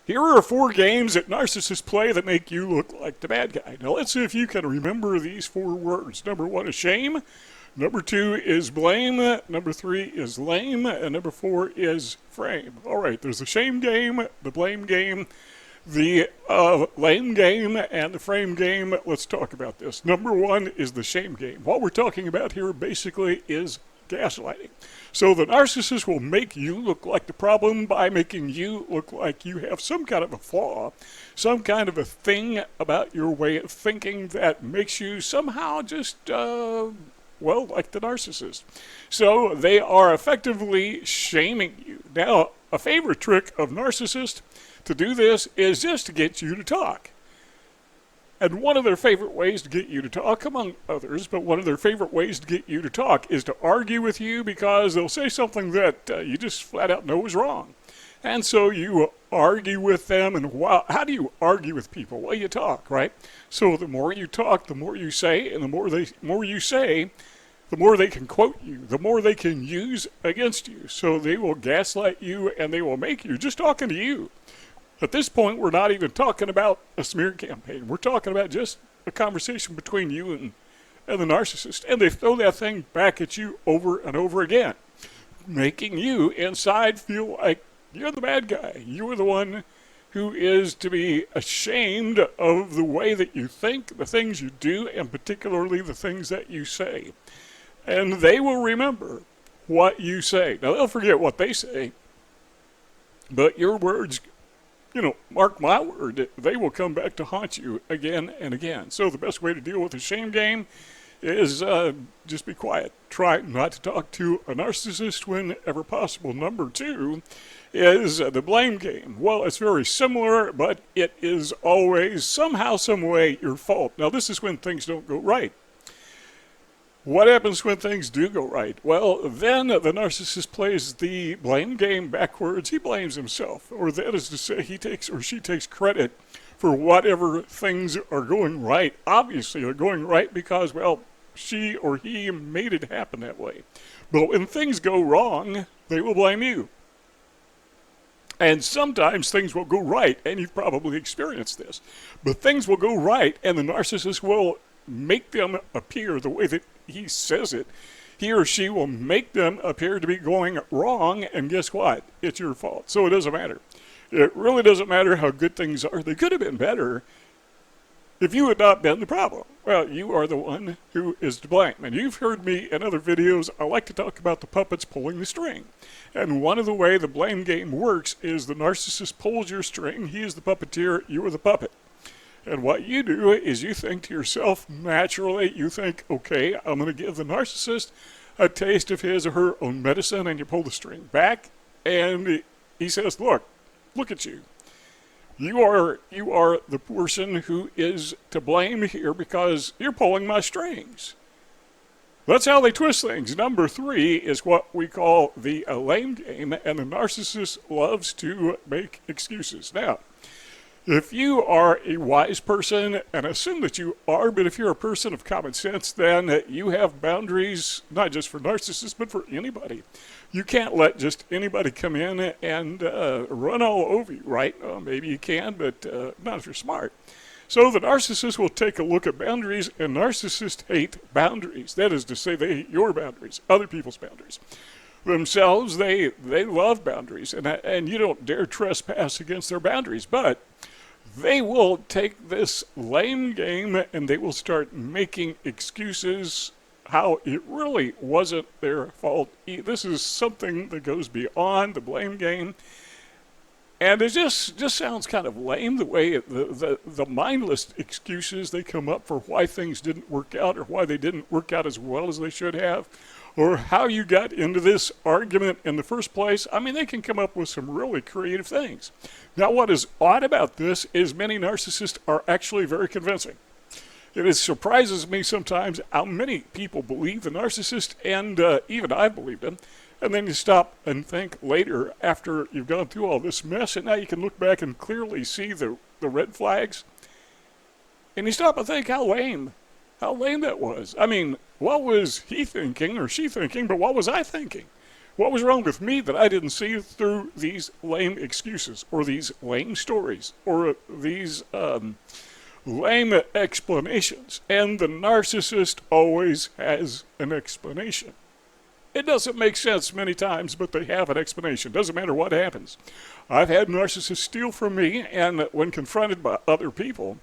Here are 4 games that narcissists play that make you look like the bad guy. Now let's see if you can remember these 4 words. Number 1 is shame. Number 2 is blame. Number 3 is lame. And number 4 is frame. All right, there's the shame game, the blame game, the lame game, and the frame game. Let's talk about this. Number 1 is the shame game. What we're talking about here basically is gaslighting. So the narcissist will make you look like the problem by making you look like you have some kind of a flaw, some kind of a thing about your way of thinking that makes you somehow just, like the narcissist. So they are effectively shaming you. Now, a favorite trick of narcissists to do this is just to get you to talk. And one of their favorite ways to get you to talk, among others, but one of their favorite ways to get you to talk is to argue with you because they'll say something that you just flat out know is wrong. And so you argue with them, and how do you argue with people? Well, you talk, right? So the more you talk, the more you say, and the more you say, the more they can quote you, the more they can use against you. So they will gaslight you, and they will make you just talking to you. At this point, we're not even talking about a smear campaign. We're talking about just a conversation between you and the narcissist. And they throw that thing back at you over and over again, making you inside feel like you're the bad guy. You're the one who is to be ashamed of the way that you think, the things you do, and particularly the things that you say. And they will remember what you say. Now, they'll forget what they say, but your words, mark my word, they will come back to haunt you again and again. So the best way to deal with the shame game is just be quiet. Try not to talk to a narcissist whenever possible. Number 2 is the blame game. Well, it's very similar, but it is always somehow, some way your fault. Now, this is when things don't go right. What happens when things do go right? Well, then the narcissist plays the blame game backwards. He blames himself, or that is to say, he takes or she takes credit for whatever things are going right. Obviously, they're going right because, she or he made it happen that way. But when things go wrong, they will blame you. And sometimes things will go right, and you've probably experienced this. But things will go right, and the narcissist will make them appear the way that he says it. He or she will make them appear to be going wrong, and guess what? It's your fault. So it doesn't matter. It really doesn't matter how good things are. They could have been better if you had not been the problem. Well, you are the one who is to blame. And you've heard me in other videos, I like to talk about the puppets pulling the string. And one of the way the blame game works is the narcissist pulls your string. He is the puppeteer, you are the puppet. And what you do is you think to yourself, naturally, you think, okay, I'm going to give the narcissist a taste of his or her own medicine, and you pull the string back, and he says, look at you. You are the person who is to blame here because you're pulling my strings. That's how they twist things. Number 3 is what we call the lame game, and the narcissist loves to make excuses. Now, if you are a wise person, and assume that you are, but if you're a person of common sense, then you have boundaries, not just for narcissists, but for anybody. You can't let just anybody come in and run all over you, right? Maybe you can, but not if you're smart. So the narcissist will take a look at boundaries, and narcissists hate boundaries. That is to say, they hate your boundaries, other people's boundaries. Themselves, they love boundaries, and you don't dare trespass against their boundaries, but they will take this lame game and they will start making excuses how it really wasn't their fault. This is something that goes beyond the blame game. And it just sounds kind of lame, the way the mindless excuses they come up for why things didn't work out or why they didn't work out as well as they should have, or how you got into this argument in the first place. I mean, they can come up with some really creative things. Now, what is odd about this is many narcissists are actually very convincing. It surprises me sometimes how many people believe the narcissist, and even I've believed them. And then you stop and think later, after you've gone through all this mess, and now you can look back and clearly see the red flags. And you stop and think how lame that was. I mean, what was he thinking or she thinking, but what was I thinking? What was wrong with me that I didn't see through these lame excuses or these lame stories or these lame explanations? And the narcissist always has an explanation. It doesn't make sense many times, but they have an explanation. Doesn't matter what happens. I've had narcissists steal from me, and when confronted by other people,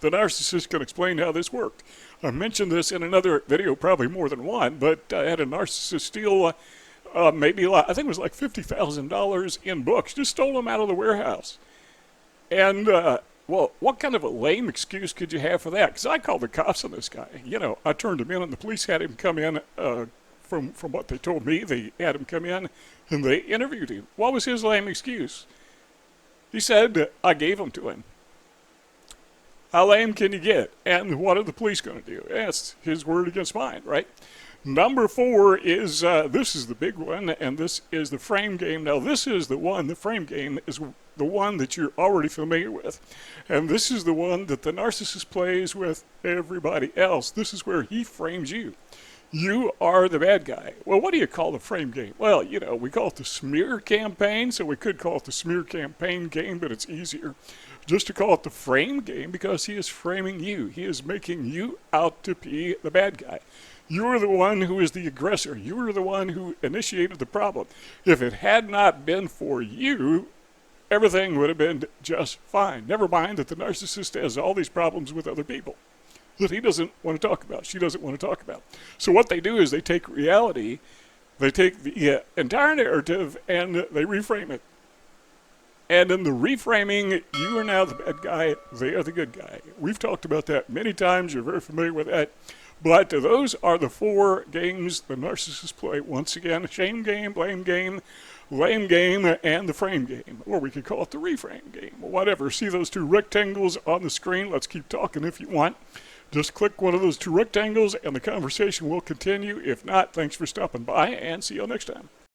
the narcissist can explain how this worked. I mentioned this in another video, probably more than one, but I had a narcissist steal I think it was like $50,000 in books. Just stole them out of the warehouse. And, well, what kind of a lame excuse could you have for that? Because I called the cops on this guy. You know, I turned him in, and the police had him come in. From what they told me, they had him come in, and they interviewed him. What was his lame excuse? He said, I gave them to him. How lame can you get? And what are the police going to do? That's his word against mine, right? Number 4 is, this is the big one, and this is the frame game. Now, this is the one, the frame game is the one that you're already familiar with. And this is the one that the narcissist plays with everybody else. This is where he frames you. You are the bad guy. Well, what do you call the frame game? Well, you know, we call it the smear campaign, so we could call it the smear campaign game, but it's easier just to call it the frame game because he is framing you. He is making you out to be the bad guy. You are the one who is the aggressor. You are the one who initiated the problem. If it had not been for you, everything would have been just fine. Never mind that the narcissist has all these problems with other people that he doesn't want to talk about, she doesn't want to talk about. So what they do is they take reality, they take the entire narrative, and they reframe it. And in the reframing, you are now the bad guy, they are the good guy. We've talked about that many times, you're very familiar with that. But those are the 4 games the narcissists play. Once again, shame game, blame game, lame game, and the frame game. Or we could call it the reframe game, whatever. See those 2 rectangles on the screen? Let's keep talking if you want. Just click one of those 2 rectangles and the conversation will continue. If not, thanks for stopping by and see you next time.